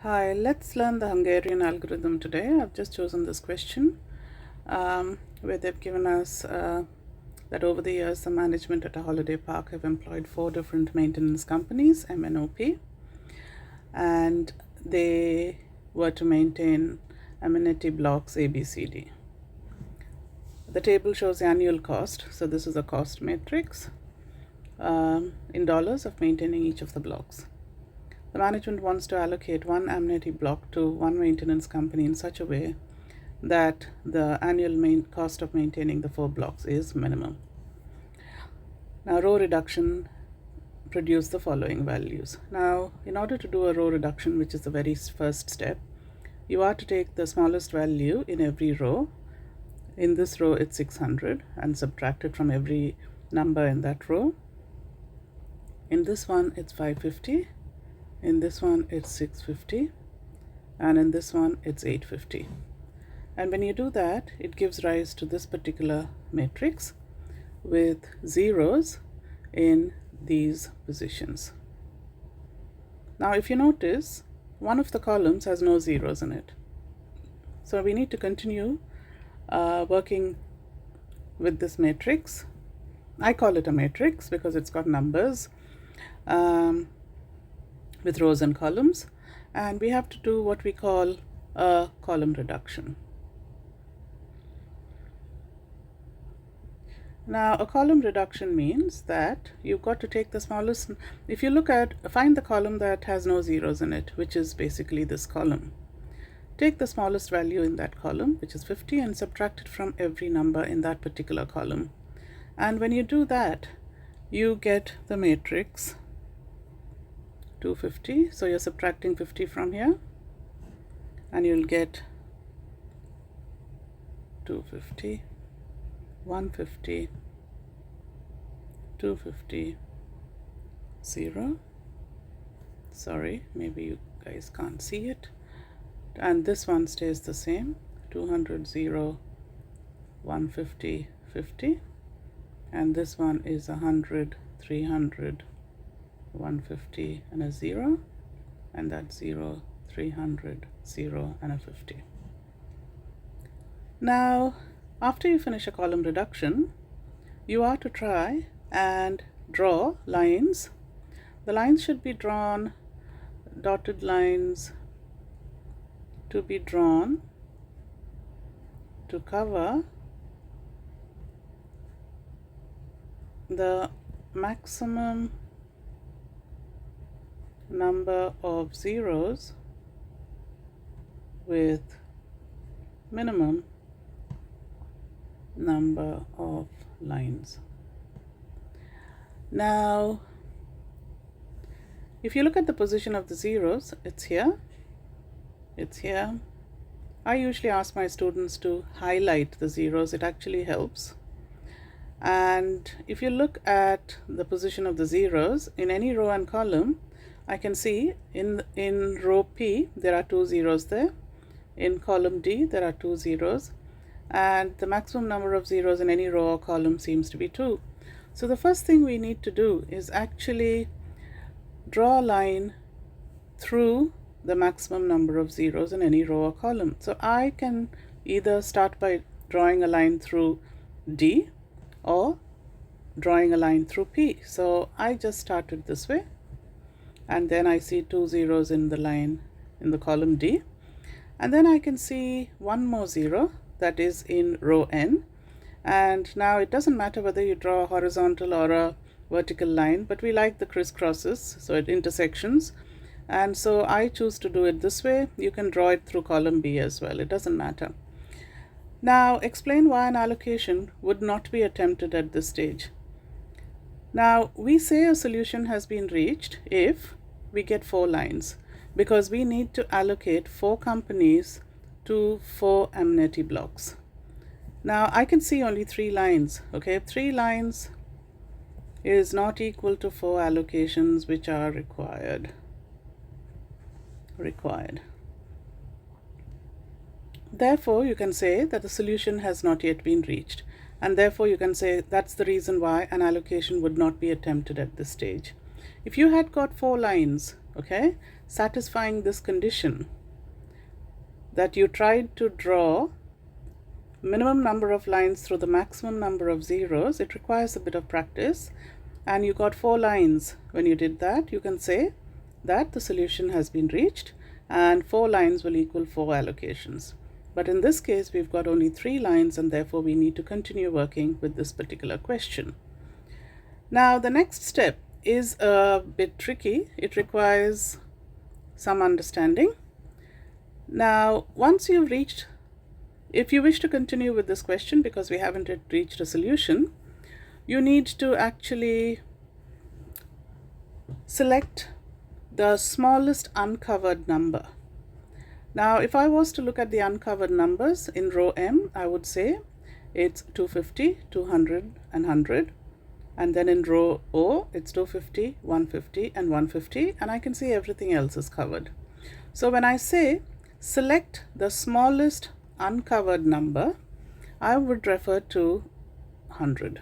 Hi, let's learn the Hungarian algorithm today. I've just chosen this question where they've given us that over the years the management at a holiday park have employed 4 different maintenance companies, MNOP, and they were to maintain amenity blocks ABCD. The table shows the annual cost, so this is a cost matrix in dollars of maintaining each of the blocks. The management wants to allocate one amenity block to one maintenance company in such a way that the annual cost of maintaining the 4 blocks is minimum. Now, row reduction produced the following values. Now, in order to do a row reduction, which is the very first step, you are to take the smallest value in every row. In this row, it's 600 and subtract it from every number in that row. In this one, it's 550. In this one, it's 650. And in this one, it's 850. And when you do that, it gives rise to this particular matrix with zeros in these positions. Now, if you notice, one of the columns has no zeros in it. So we need to continue working with this matrix. I call it a matrix because it's got numbers with rows and columns. And we have to do what we call a column reduction. Now, a column reduction means that you've got to take the smallest. If you find the column that has no zeros in it, which is basically this column. Take the smallest value in that column, which is 50, and subtract it from every number in that particular column. And when you do that, you get the matrix 250. So you're subtracting 50 from here, and you'll get 250, 150, 250, 0. Sorry, maybe you guys can't see it. And this one stays the same, 200, 0, 150, 50. And this one is 100, 300, 150, and a 0. And that's 0, 300, 0, and a 50. Now, after you finish a column reduction, you are to try and draw lines. The lines should be drawn, dotted lines to be drawn to cover the maximum number of zeros with minimum number of lines. Now, if you look at the position of the zeros, it's here. It's here. I usually ask my students to highlight the zeros. It actually helps. And if you look at the position of the zeros in any row and column, I can see in row P, there are 2 zeros there. In column D, there are 2 zeros. And the maximum number of zeros in any row or column seems to be 2. So the first thing we need to do is actually draw a line through the maximum number of zeros in any row or column. So I can either start by drawing a line through D or drawing a line through P. So I just started this way, and then I see 2 zeros in the line in the column D, and then I can see one more 0 that is in row N. And now it doesn't matter whether you draw a horizontal or a vertical line, but we like the crisscrosses, so it intersections. And so I choose to do it this way. You can draw it through column B as well. It doesn't matter. Now, explain why an allocation would not be attempted at this stage. Now, we say a solution has been reached if we get 4 lines, because we need to allocate 4 companies to 4 amenity blocks. Now, I can see only 3 lines. Okay, 3 lines is not equal to 4 allocations which are required. Therefore, you can say that the solution has not yet been reached, and therefore you can say that's the reason why an allocation would not be attempted at this stage. If you had got 4 lines okay, satisfying this condition that you tried to draw minimum number of lines through the maximum number of zeros, it requires a bit of practice, and you got 4 lines. When you did that, you can say that the solution has been reached, and 4 lines will equal 4 allocations. But in this case, we've got only 3 lines, and therefore we need to continue working with this particular question. Now, the next step is a bit tricky. It requires some understanding. Now, once you've reached, if you wish to continue with this question, because we haven't yet reached a solution, you need to actually select the smallest uncovered number. Now, if I was to look at the uncovered numbers in row M, I would say it's 250, 200, and 100. And then in row O, it's 250, 150, and 150, and I can see everything else is covered. So when I say select the smallest uncovered number, I would refer to 100.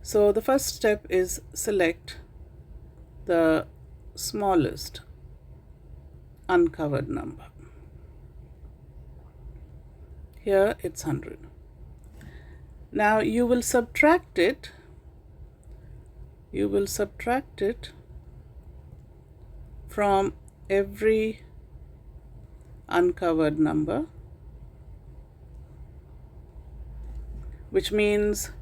So the first step is select the smallest uncovered number. Here it's 100. Now you will subtract it. You will subtract it from every uncovered number, which means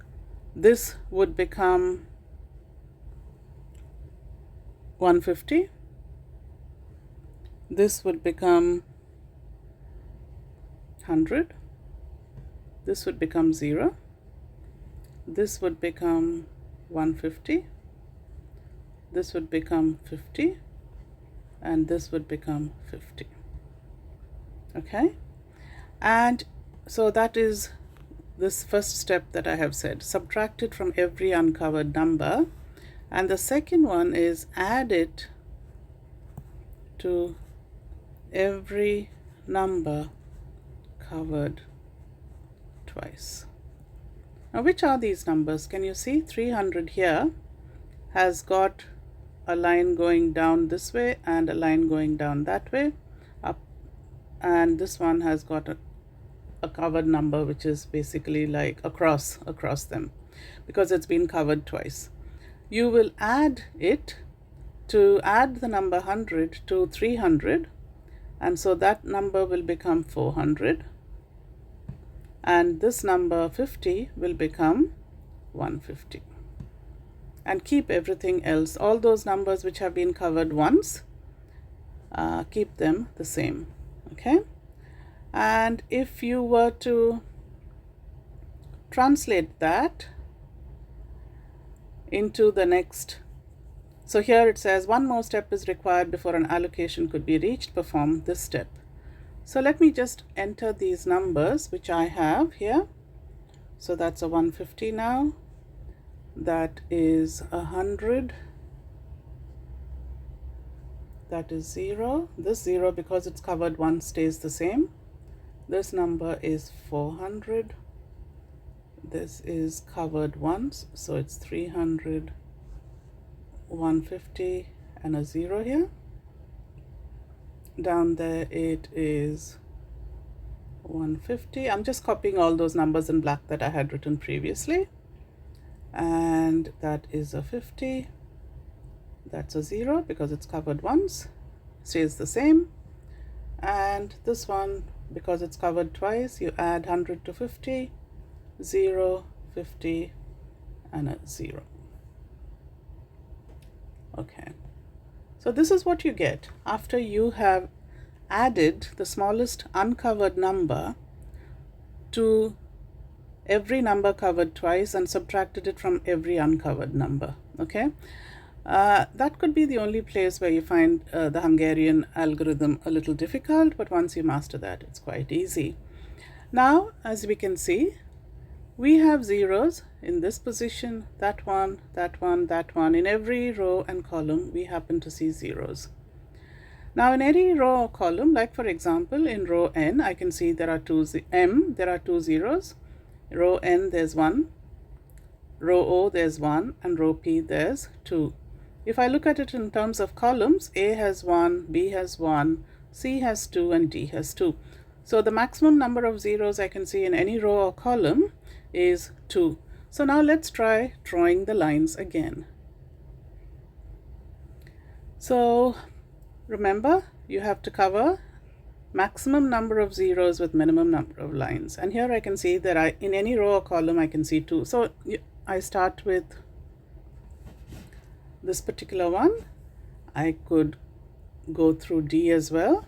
this would become 150, this would become 100, this would become 0, this would become 150, this would become 50, and this would become 50. Okay, and so that is this first step that I have said, subtract it from every uncovered number. And the second one is add it to every number covered twice. Now, which are these numbers? Can you see 300 here has got a line going down this way and a line going down that way up, and this one has got a covered number which is basically like across them because it's been covered twice. You will add it to add the number 100 to 300, and so that number will become 400, and this number 50 will become 150. And keep everything else, all those numbers which have been covered once, keep them the same. Okay, and if you were to translate that into the next, so here it says one more step is required before an allocation could be reached. Perform this step. So let me just enter these numbers which I have here. So that's a 150 now, that is 100, that is 0, this 0 because it's covered once stays the same, this number is 400, this is covered once, so it's 300, 150, and a 0 here. Down there it is 150. I'm just copying all those numbers in black that I had written previously, and that is a 50, that's a 0 because it's covered once, stays the same, and this one because it's covered twice, you add 100 to 50, 0, 50, and a 0. Okay, so this is what you get after you have added the smallest uncovered number to every number covered twice and subtracted it from every uncovered number. Okay, that could be the only place where you find the Hungarian algorithm a little difficult, but once you master that, it's quite easy. Now, as we can see, we have zeros in this position, that one, that one, that one. In every row and column, we happen to see zeros. Now, in any row or column, like for example, in row N, I can see there are there are two zeros. Row N, there's 1. Row O, there's 1. And row P, there's 2. if I look at it in terms of columns, A has 1, B has 1, C has 2, and D has 2. So the maximum number of zeros I can see in any row or column is 2. So now let's try drawing the lines again. So remember, you have to cover maximum number of zeros with minimum number of lines. And here I can see that in any row or column I can see 2. So I start with this particular one. I could go through D as well.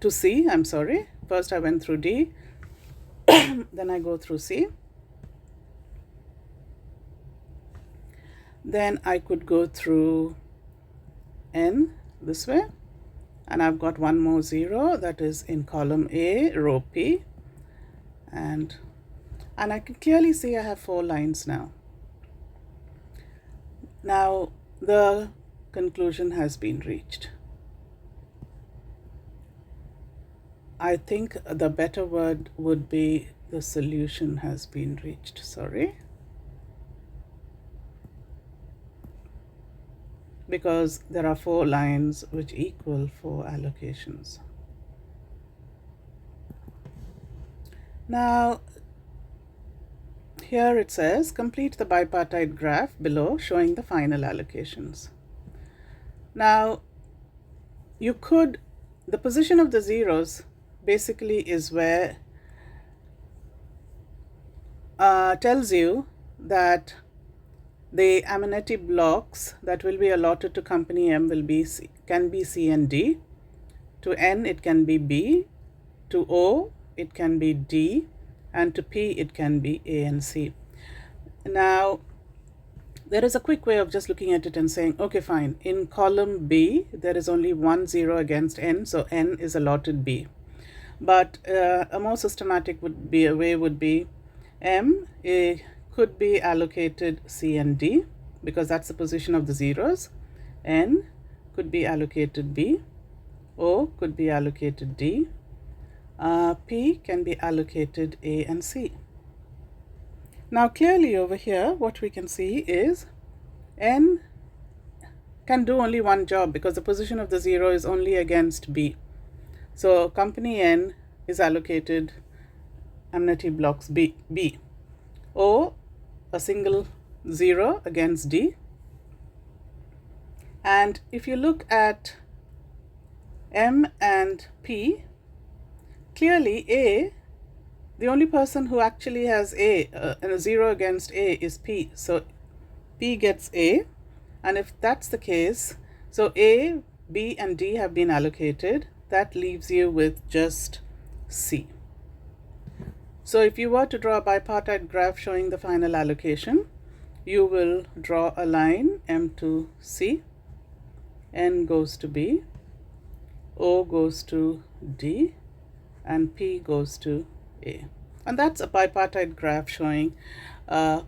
To C, I'm sorry. First I went through D, then I go through C. Then I could go through N this way, and I've got one more 0 that is in column A, row P, and I can clearly see I have 4 lines now. Now the conclusion has been reached. I think the better word would be the solution has been reached. Sorry. Because there are 4 lines which equal 4 allocations. Now, here it says, complete the bipartite graph below showing the final allocations. Now, the position of the zeros basically is where tells you that the amenity blocks that will be allotted to company M can be C and D. To N it can be B. To O it can be D. And to P it can be A and C. Now there is a quick way of just looking at it and saying, okay, fine, in column B there is only 1 0 against N, so N is allotted B. But a more systematic way would be M could be allocated C and D, because that's the position of the zeros. N could be allocated B. O could be allocated D. P can be allocated A and C. Now clearly over here what we can see is N can do only one job because the position of the 0 is only against B. So company N is allocated amenity blocks B. O, a single 0 against D. And if you look at M and P, clearly A, the only person who actually has A, and a 0 against A is P. So P gets A. And if that's the case, so A, B, and D have been allocated. That leaves you with just C. So if you were to draw a bipartite graph showing the final allocation, you will draw a line M to C, N goes to B, O goes to D, and P goes to A. And that's a bipartite graph showing an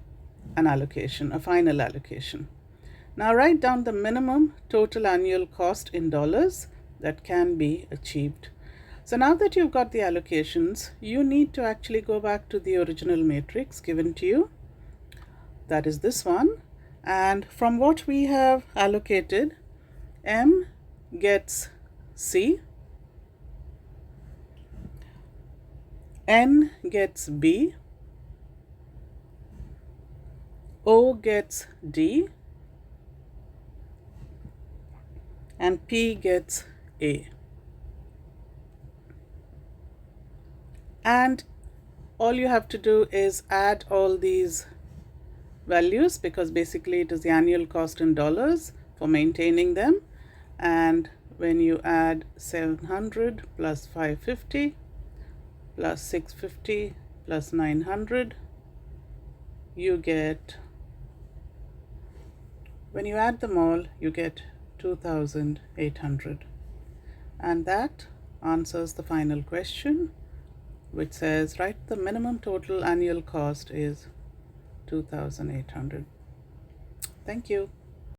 allocation, a final allocation. Now write down the minimum total annual cost in dollars that can be achieved. So now that you've got the allocations, you need to actually go back to the original matrix given to you. That is this one. And from what we have allocated, M gets C, N gets B, O gets D, and P gets A. And all you have to do is add all these values, because basically it is the annual cost in dollars for maintaining them. And when you add 700 plus 550 plus 650 plus 900, you get, when you add them all, you get 2,800. And that answers the final question, which says write the minimum total annual cost is 2,800. Thank you.